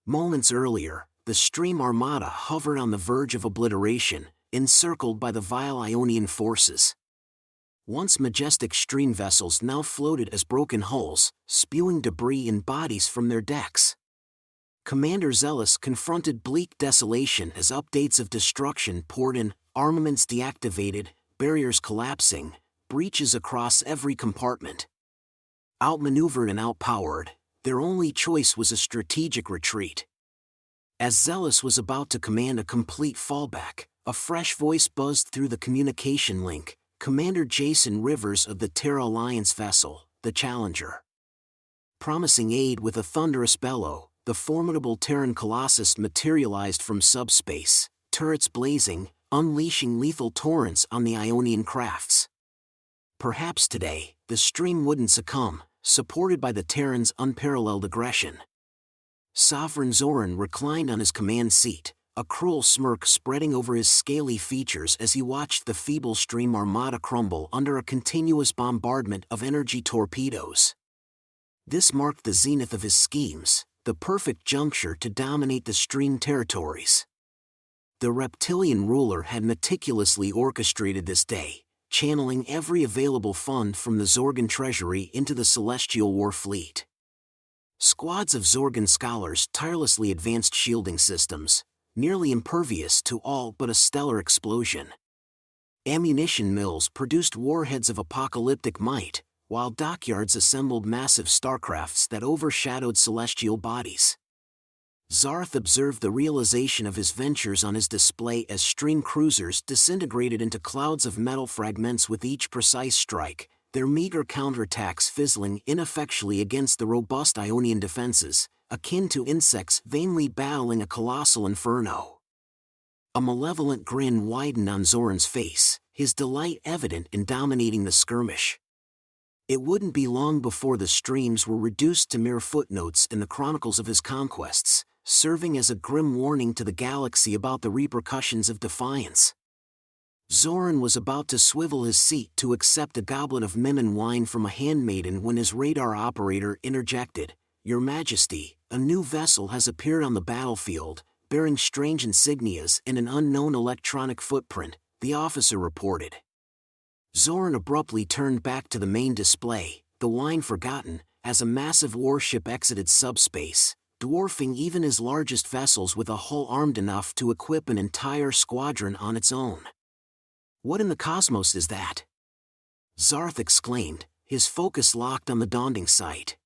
Moments earlier, the Stream Armada hovered on the verge of obliteration, encircled by the vile Ionian forces. Once majestic stream vessels now floated as broken hulls, spewing debris and bodies from their decks. Commander Zealous confronted bleak desolation as updates of destruction poured in, armaments deactivated, barriers collapsing, breaches across every compartment. Outmaneuvered and outpowered, their only choice was a strategic retreat. As Zealous was about to command a complete fallback, a fresh voice buzzed through the communication link, Commander Jason Rivers of the Terra Alliance vessel, the Challenger. Promising aid with a thunderous bellow, the formidable Terran Colossus materialized from subspace, turrets blazing, unleashing lethal torrents on the Ionian crafts. Perhaps today, the stream wouldn't succumb, supported by the Terrans' unparalleled aggression. Sovereign Zoran reclined on his command seat, a cruel smirk spreading over his scaly features as he watched the feeble Stream Armada crumble under a continuous bombardment of energy torpedoes. This marked the zenith of his schemes, the perfect juncture to dominate the stream territories. The reptilian ruler had meticulously orchestrated this day, channeling every available fund from the Zorgan treasury into the Celestial War Fleet. Squads of Zorgan scholars tirelessly advanced shielding systems, nearly impervious to all but a stellar explosion. Ammunition mills produced warheads of apocalyptic might, while dockyards assembled massive starcrafts that overshadowed celestial bodies. Zarth observed the realization of his ventures on his display as stream cruisers disintegrated into clouds of metal fragments with each precise strike, their meager counterattacks fizzling ineffectually against the robust Ionian defenses, akin to insects vainly battling a colossal inferno. A malevolent grin widened on Zoran's face, his delight evident in dominating the skirmish. It wouldn't be long before the streams were reduced to mere footnotes in the chronicles of his conquests, serving as a grim warning to the galaxy about the repercussions of defiance. Zoran was about to swivel his seat to accept a goblet of Mimon wine from a handmaiden when his radar operator interjected, "Your Majesty, a new vessel has appeared on the battlefield, bearing strange insignias and an unknown electronic footprint," the officer reported. Zoran abruptly turned back to the main display, the wine forgotten, as a massive warship exited subspace, dwarfing even his largest vessels with a hull armed enough to equip an entire squadron on its own. "What in the cosmos is that?" Zarth exclaimed, his focus locked on the daunting sight.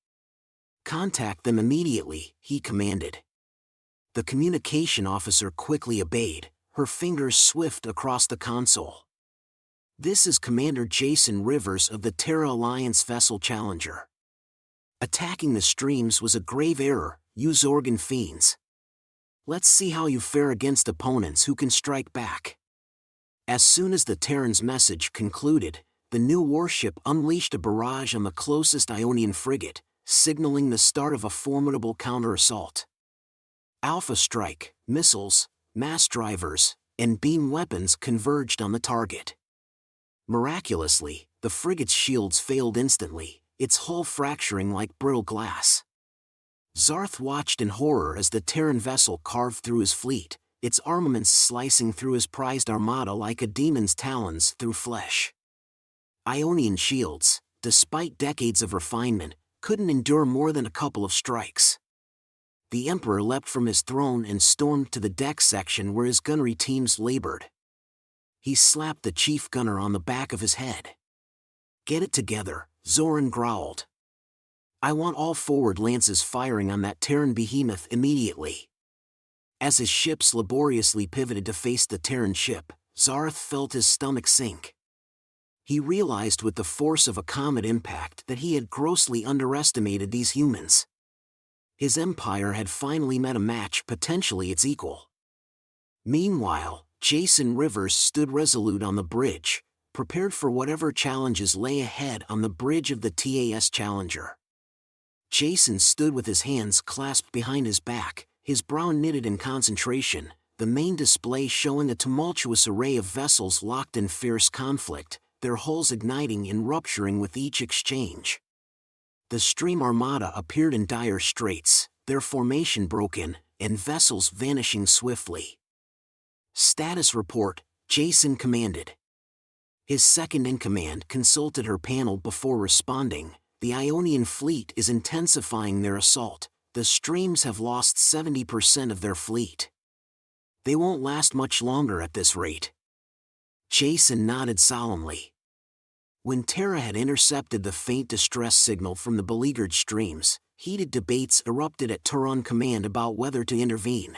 "Contact them immediately," he commanded. The communication officer quickly obeyed, her fingers swift across the console. "This is Commander Jason Rivers of the Terra Alliance vessel Challenger. Attacking the streams was a grave error, you Zorgan fiends. Let's see how you fare against opponents who can strike back." As soon as the Terran's message concluded, the new warship unleashed a barrage on the closest Ionian frigate, signaling the start of a formidable counter-assault. Alpha strike, missiles, mass drivers, and beam weapons converged on the target. Miraculously, the frigate's shields failed instantly, its hull fracturing like brittle glass. Zarth watched in horror as the Terran vessel carved through his fleet, its armaments slicing through his prized armada like a demon's talons through flesh. Ionian shields, despite decades of refinement, couldn't endure more than a couple of strikes. The Emperor leapt from his throne and stormed to the deck section where his gunnery teams labored. He slapped the chief gunner on the back of his head. "Get it together," Zoran growled. "I want all forward lances firing on that Terran behemoth immediately." As his ships laboriously pivoted to face the Terran ship, Zarth felt his stomach sink. He realized with the force of a comet impact that he had grossly underestimated these humans. His empire had finally met a match potentially its equal. Meanwhile, Jason Rivers stood resolute on the bridge, prepared for whatever challenges lay ahead on the bridge of the TAS Challenger. Jason stood with his hands clasped behind his back, his brow knitted in concentration, the main display showing a tumultuous array of vessels locked in fierce conflict, their hulls igniting and rupturing with each exchange. The Stream Armada appeared in dire straits, their formation broken, and vessels vanishing swiftly. Status report, Jason commanded. His second-in-command consulted her panel before responding. The Ionian fleet is intensifying their assault. The streams have lost 70% of their fleet. They won't last much longer at this rate. Jason nodded solemnly. When Terra had intercepted the faint distress signal from the beleaguered streams, heated debates erupted at Turon Command about whether to intervene.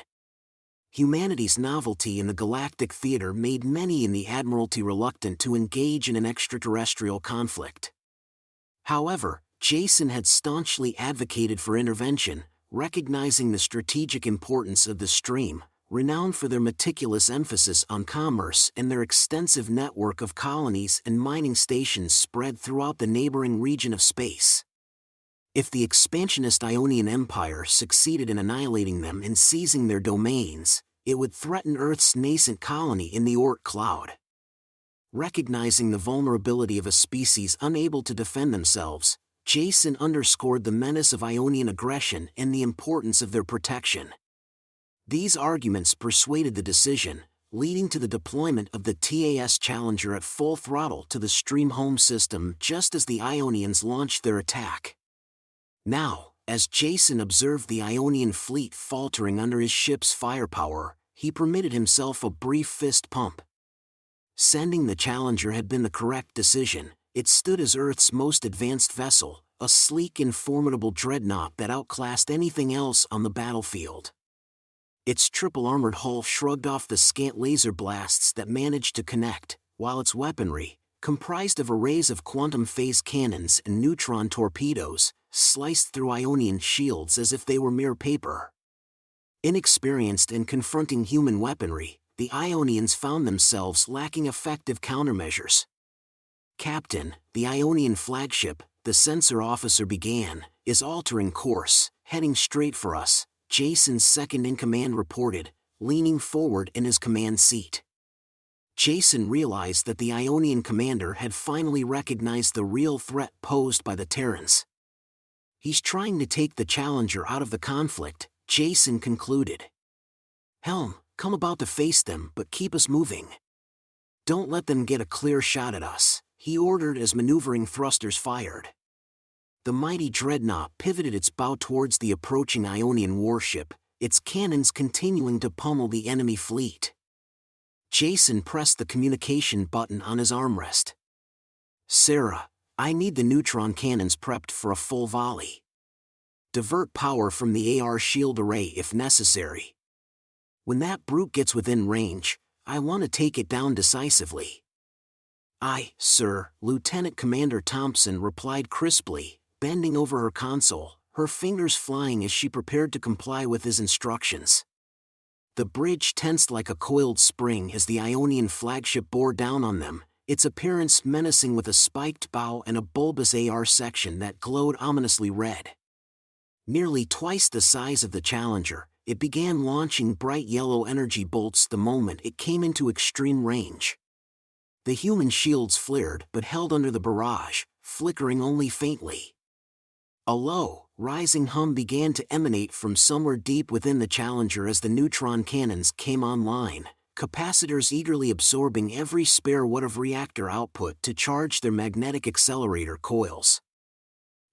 Humanity's novelty in the galactic theater made many in the Admiralty reluctant to engage in an extraterrestrial conflict. However, Jason had staunchly advocated for intervention, recognizing the strategic importance of the stream, renowned for their meticulous emphasis on commerce and their extensive network of colonies and mining stations spread throughout the neighboring region of space. If the expansionist Ionian Empire succeeded in annihilating them and seizing their domains, it would threaten Earth's nascent colony in the Oort cloud. Recognizing the vulnerability of a species unable to defend themselves, Jason underscored the menace of Ionian aggression and the importance of their protection. These arguments persuaded the decision, leading to the deployment of the TAS Challenger at full throttle to the Stream Home system just as the Ionians launched their attack. Now, as Jason observed the Ionian fleet faltering under his ship's firepower, he permitted himself a brief fist pump. Sending the Challenger had been the correct decision. It stood as Earth's most advanced vessel, a sleek and formidable dreadnought that outclassed anything else on the battlefield. Its triple-armored hull shrugged off the scant laser blasts that managed to connect, while its weaponry, comprised of arrays of quantum phase cannons and neutron torpedoes, sliced through Ionian shields as if they were mere paper. Inexperienced in confronting human weaponry, the Ionians found themselves lacking effective countermeasures. "Captain, the Ionian flagship," the sensor officer began, "is altering course, heading straight for us," Jason's second-in-command reported, leaning forward in his command seat. Jason realized that the Ionian commander had finally recognized the real threat posed by the Terrans. "He's trying to take the Challenger out of the conflict," Jason concluded. "Helm, come about to face them, but keep us moving. Don't let them get a clear shot at us," he ordered as maneuvering thrusters fired. The mighty dreadnought pivoted its bow towards the approaching Ionian warship, its cannons continuing to pummel the enemy fleet. Jason pressed the communication button on his armrest. "Sarah, I need the neutron cannons prepped for a full volley. Divert power from the AR shield array if necessary. When that brute gets within range, I want to take it down decisively." "Aye, sir," Lieutenant Commander Thompson replied crisply, bending over her console, her fingers flying as she prepared to comply with his instructions. The bridge tensed like a coiled spring as the Ionian flagship bore down on them, its appearance menacing with a spiked bow and a bulbous AR section that glowed ominously red. Nearly twice the size of the Challenger, it began launching bright yellow energy bolts the moment it came into extreme range. The human shields flared but held under the barrage, flickering only faintly. A low, rising hum began to emanate from somewhere deep within the Challenger as the neutron cannons came online, capacitors eagerly absorbing every spare watt of reactor output to charge their magnetic accelerator coils.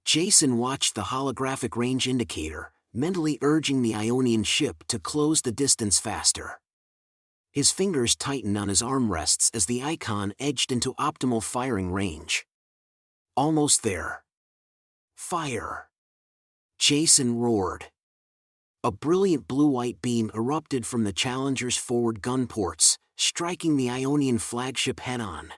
Jason watched the holographic range indicator, mentally urging the Ionian ship to close the distance faster. His fingers tightened on his armrests as the icon edged into optimal firing range. "Almost there. Fire!" Jason roared. A brilliant blue-white beam erupted from the Challenger's forward gun ports, striking the Ionian flagship head-on.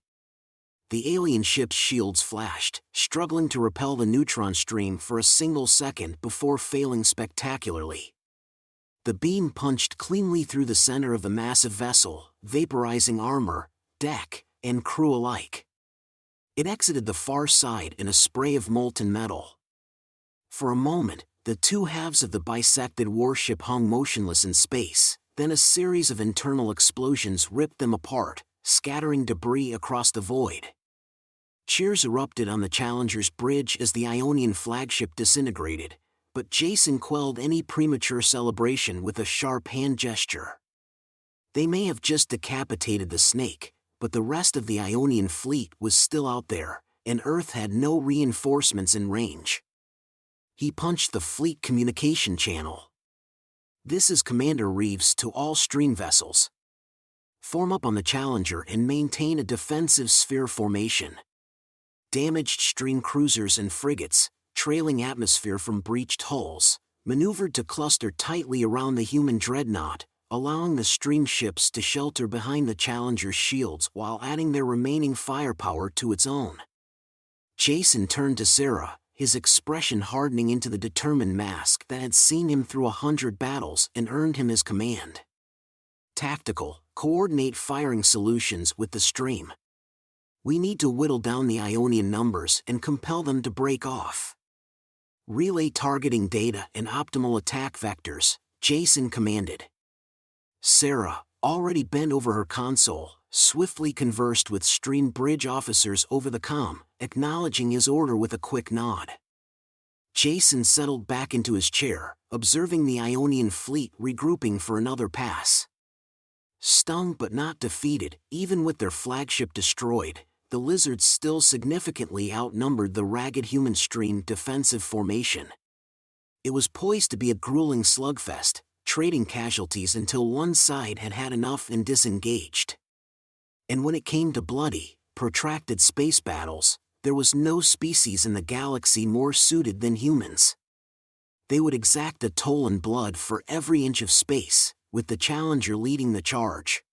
The alien ship's shields flashed, struggling to repel the neutron stream for a single second before failing spectacularly. The beam punched cleanly through the center of the massive vessel, vaporizing armor, deck, and crew alike. It exited the far side in a spray of molten metal. For a moment, the two halves of the bisected warship hung motionless in space, then a series of internal explosions ripped them apart, scattering debris across the void. Cheers erupted on the Challenger's bridge as the Ionian flagship disintegrated, But Jason quelled any premature celebration with a sharp hand gesture. They may have just decapitated the snake, but the rest of the Ionian fleet was still out there, and Earth had no reinforcements in range. He punched the fleet communication channel. "This is Commander Reeves to all stream vessels. Form up on the Challenger and maintain a defensive sphere formation. Damaged stream cruisers and frigates, trailing atmosphere from breached hulls, maneuvered to cluster tightly around the human dreadnought, allowing the stream ships to shelter behind the Challenger's shields while adding their remaining firepower to its own." Jason turned to Sarah, his expression hardening into the determined mask that had seen him through 100 battles and earned him his command. "Tactical, coordinate firing solutions with the stream. We need to whittle down the Ionian numbers and compel them to break off. Relay targeting data and optimal attack vectors," Jason commanded. Sarah, already bent over her console, swiftly conversed with stream bridge officers over the comm, acknowledging his order with a quick nod. Jason settled back into his chair, observing the Ionian fleet regrouping for another pass. Stung but not defeated, even with their flagship destroyed, the Lizards still significantly outnumbered the ragged human stream defensive formation. It was poised to be a grueling slugfest, trading casualties until one side had had enough and disengaged. And when it came to bloody, protracted space battles, there was no species in the galaxy more suited than humans. They would exact a toll in blood for every inch of space, with the Challenger leading the charge.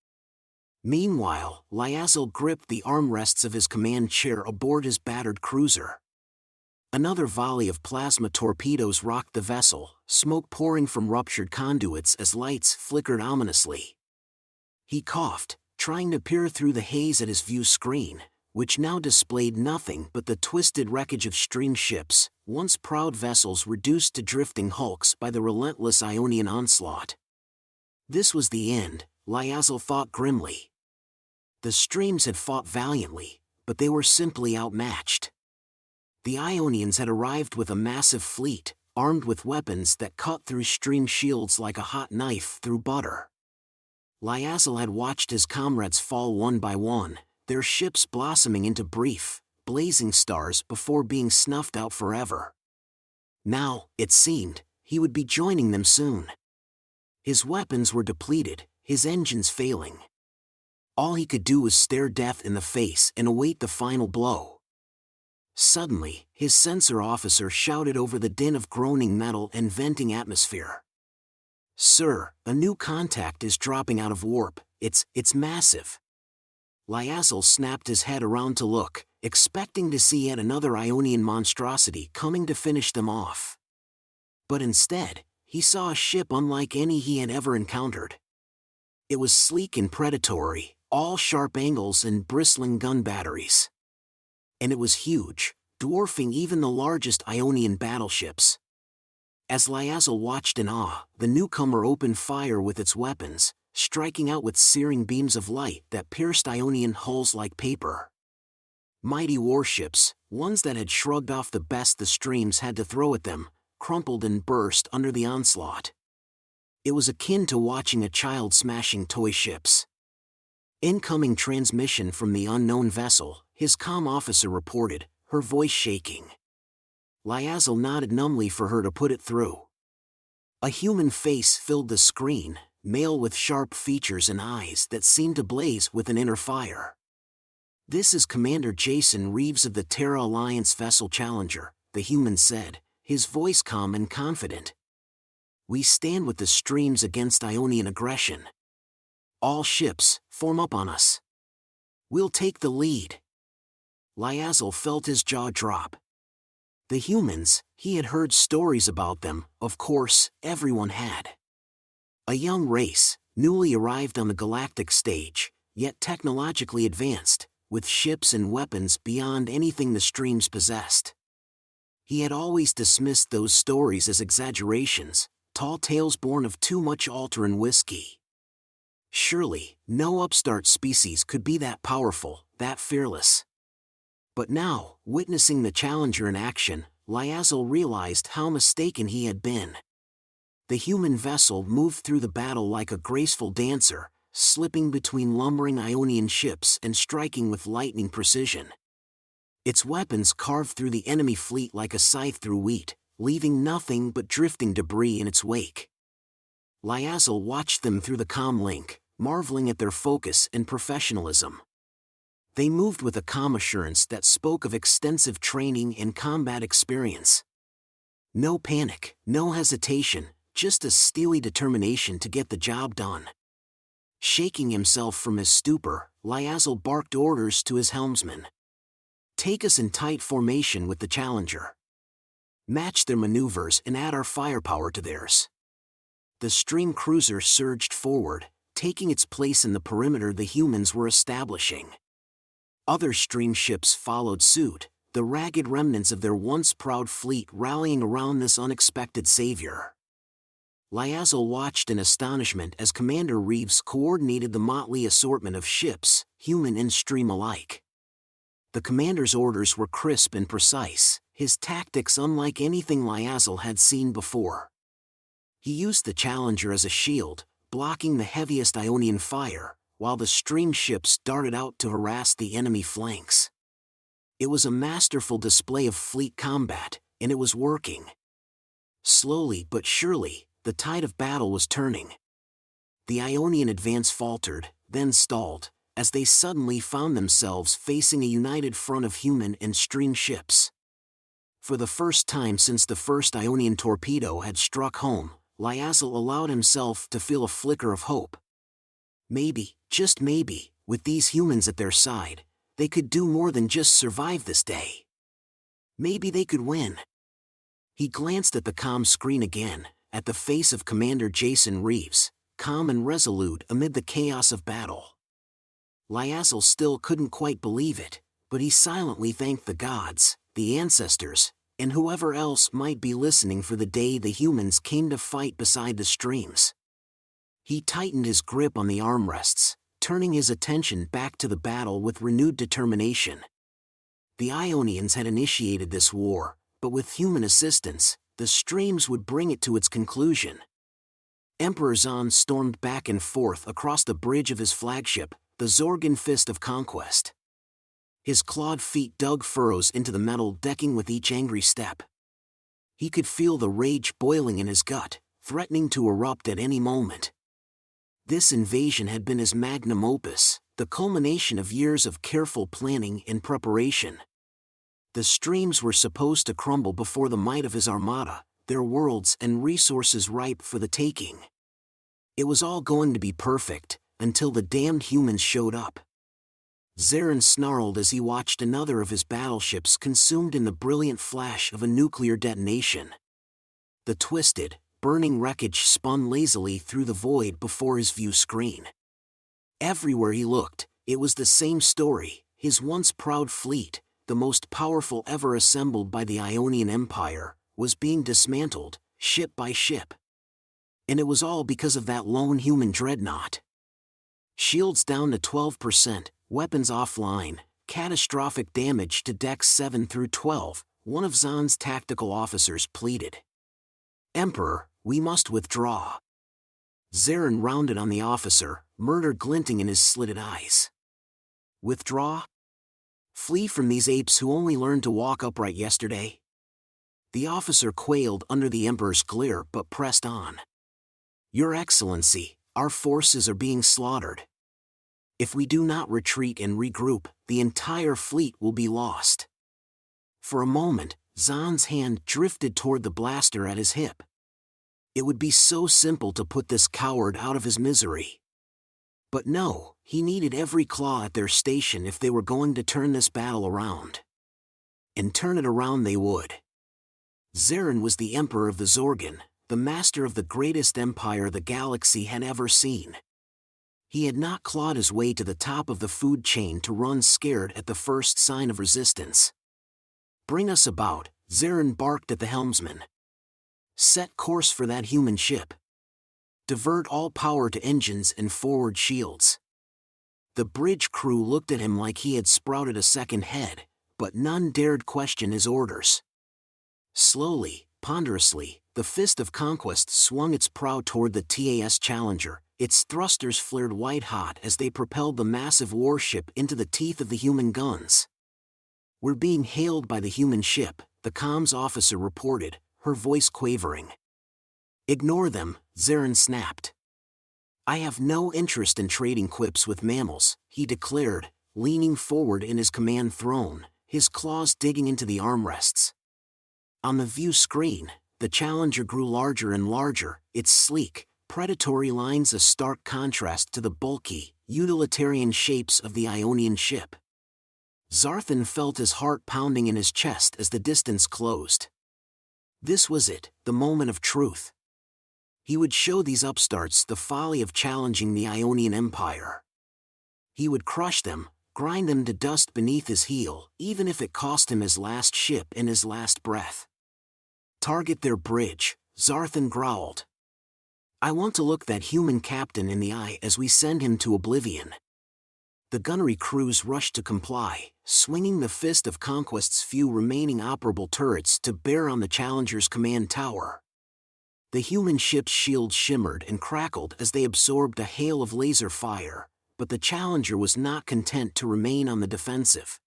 Meanwhile, Liazel gripped the armrests of his command chair aboard his battered cruiser. Another volley of plasma torpedoes rocked the vessel, smoke pouring from ruptured conduits as lights flickered ominously. He coughed, trying to peer through the haze at his view screen, which now displayed nothing but the twisted wreckage of stream ships, once proud vessels reduced to drifting hulks by the relentless Ionian onslaught. This was the end, Liazel thought grimly. The streams had fought valiantly, but they were simply outmatched. The Ionians had arrived with a massive fleet, armed with weapons that cut through stream shields like a hot knife through butter. Liazel had watched his comrades fall one by one, their ships blossoming into brief, blazing stars before being snuffed out forever. Now, it seemed, he would be joining them soon. His weapons were depleted, his engines failing. All he could do was stare death in the face and await the final blow. Suddenly, his sensor officer shouted over the din of groaning metal and venting atmosphere. "Sir, a new contact is dropping out of warp. It's massive." Liazel snapped his head around to look, expecting to see yet another Ionian monstrosity coming to finish them off. But instead, he saw a ship unlike any he had ever encountered. It was sleek and predatory, all sharp angles and bristling gun batteries. And it was huge, dwarfing even the largest Ionian battleships. As Liazel watched in awe, the newcomer opened fire with its weapons, striking out with searing beams of light that pierced Ionian hulls like paper. Mighty warships, ones that had shrugged off the best the streams had to throw at them, crumpled and burst under the onslaught. It was akin to watching a child smashing toy ships. "Incoming transmission from the unknown vessel," his comm officer reported, her voice shaking. Liazel nodded numbly for her to put it through. A human face filled the screen, male with sharp features and eyes that seemed to blaze with an inner fire. "This is Commander Jason Reeves of the Terra Alliance vessel Challenger," the human said, his voice calm and confident. "We stand with the streams against Ionian aggression. All ships, form up on us. We'll take the lead." Liazel felt his jaw drop. The humans, he had heard stories about them, of course, everyone had. A young race, newly arrived on the galactic stage, yet technologically advanced, with ships and weapons beyond anything the streams possessed. He had always dismissed those stories as exaggerations, tall tales born of too much Alteran whiskey. Surely, no upstart species could be that powerful, that fearless. But now, witnessing the Challenger in action, Liazel realized how mistaken he had been. The human vessel moved through the battle like a graceful dancer, slipping between lumbering Ionian ships and striking with lightning precision. Its weapons carved through the enemy fleet like a scythe through wheat, leaving nothing but drifting debris in its wake. Liazel watched them through the comm link, marveling at their focus and professionalism. They moved with a calm assurance that spoke of extensive training and combat experience. No panic, no hesitation, just a steely determination to get the job done. Shaking himself from his stupor, Liazel barked orders to his helmsman. Take us in tight formation with the Challenger. Match their maneuvers and add our firepower to theirs. The stream cruiser surged forward, taking its place in the perimeter the humans were establishing. Other stream ships followed suit, the ragged remnants of their once proud fleet rallying around this unexpected savior. Liazel watched in astonishment as Commander Reeves coordinated the motley assortment of ships, human and stream alike. The commander's orders were crisp and precise, his tactics unlike anything Liazel had seen before. He used the Challenger as a shield, blocking the heaviest Ionian fire, while the stream ships darted out to harass the enemy flanks. It was a masterful display of fleet combat, and it was working. Slowly but surely, the tide of battle was turning. The Ionian advance faltered, then stalled, as they suddenly found themselves facing a united front of human and stream ships. For the first time since the first Ionian torpedo had struck home, Liazel allowed himself to feel a flicker of hope. Maybe, just maybe, with these humans at their side, they could do more than just survive this day. Maybe they could win. He glanced at the comm screen again, at the face of Commander Jason Reeves, calm and resolute amid the chaos of battle. Liazel still couldn't quite believe it, but he silently thanked the gods, the ancestors, and whoever else might be listening for the day the humans came to fight beside the streams. He tightened his grip on the armrests, turning his attention back to the battle with renewed determination. The Ionians had initiated this war, but with human assistance, the streams would bring it to its conclusion. Emperor Zahn stormed back and forth across the bridge of his flagship, the Zorgan Fist of Conquest. His clawed feet dug furrows into the metal decking with each angry step. He could feel the rage boiling in his gut, threatening to erupt at any moment. This invasion had been his magnum opus, the culmination of years of careful planning and preparation. The streams were supposed to crumble before the might of his armada, their worlds and resources ripe for the taking. It was all going to be perfect, until the damned humans showed up. Zarin snarled as he watched another of his battleships consumed in the brilliant flash of a nuclear detonation. The twisted, burning wreckage spun lazily through the void before his view screen. Everywhere he looked, it was the same story: his once proud fleet, the most powerful ever assembled by the Ionian Empire, was being dismantled, ship by ship. And it was all because of that lone human dreadnought. Shields down to 12%, weapons offline, catastrophic damage to decks 7 through 12, one of Zahn's tactical officers pleaded. Emperor, we must withdraw. Zarin rounded on the officer, murder glinting in his slitted eyes. Withdraw? Flee from these apes who only learned to walk upright yesterday? The officer quailed under the Emperor's glare but pressed on. Your Excellency, our forces are being slaughtered. If we do not retreat and regroup, the entire fleet will be lost. For a moment, Zahn's hand drifted toward the blaster at his hip. It would be so simple to put this coward out of his misery. But no, he needed every claw at their station if they were going to turn this battle around. And turn it around they would. Zarin was the Emperor of the Zorgan, the master of the greatest empire the galaxy had ever seen. He had not clawed his way to the top of the food chain to run scared at the first sign of resistance. Bring us about, Zarin barked at the helmsman. Set course for that human ship. Divert all power to engines and forward shields. The bridge crew looked at him like he had sprouted a second head, but none dared question his orders. Slowly, ponderously, the Fist of Conquest swung its prow toward the TAS Challenger. Its thrusters flared white-hot as they propelled the massive warship into the teeth of the human guns. "We're being hailed by the human ship," the comms officer reported, her voice quavering. "Ignore them," Zarin snapped. "I have no interest in trading quips with mammals," he declared, leaning forward in his command throne, his claws digging into the armrests. On the view screen, the Challenger grew larger and larger, its sleek, predatory lines a stark contrast to the bulky, utilitarian shapes of the Ionian ship. Zarthan felt his heart pounding in his chest as the distance closed. This was it, the moment of truth. He would show these upstarts the folly of challenging the Ionian Empire. He would crush them, grind them to dust beneath his heel, even if it cost him his last ship and his last breath. "Target their bridge," Zarthan growled. "I want to look that human captain in the eye as we send him to oblivion." The gunnery crews rushed to comply, swinging the Fist of Conquest's few remaining operable turrets to bear on the Challenger's command tower. The human ship's shields shimmered and crackled as they absorbed a hail of laser fire, but the Challenger was not content to remain on the defensive.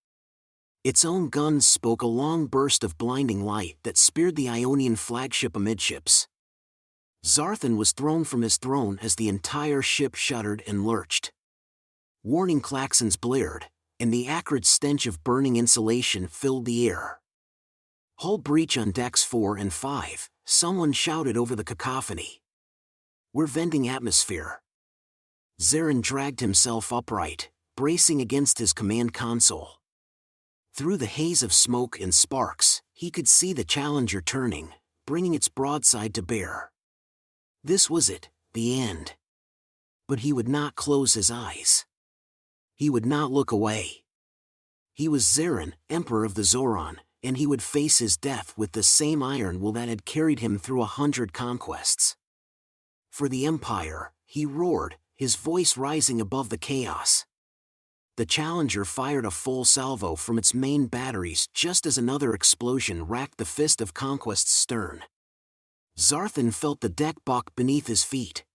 Its own guns spoke a long burst of blinding light that speared the Ionian flagship amidships. Zarthan was thrown from his throne as the entire ship shuddered and lurched. Warning klaxons blared, and the acrid stench of burning insulation filled the air. "Hull breach on decks 4 and 5, someone shouted over the cacophony. "We're venting atmosphere." Zarin dragged himself upright, bracing against his command console. Through the haze of smoke and sparks, he could see the Challenger turning, bringing its broadside to bear. This was it, the end. But he would not close his eyes. He would not look away. He was Zarin, Emperor of the Zoran, and he would face his death with the same iron will that had carried him through 100 conquests. "For the Empire," he roared, his voice rising above the chaos. The Challenger fired a full salvo from its main batteries just as another explosion racked the Fist of Conquest's stern. Zarthan felt the deck buck beneath his feet.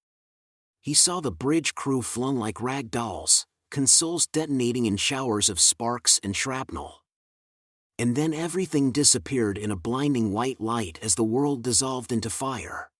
He saw the bridge crew flung like rag dolls, consoles detonating in showers of sparks and shrapnel. And then everything disappeared in a blinding white light as the world dissolved into fire.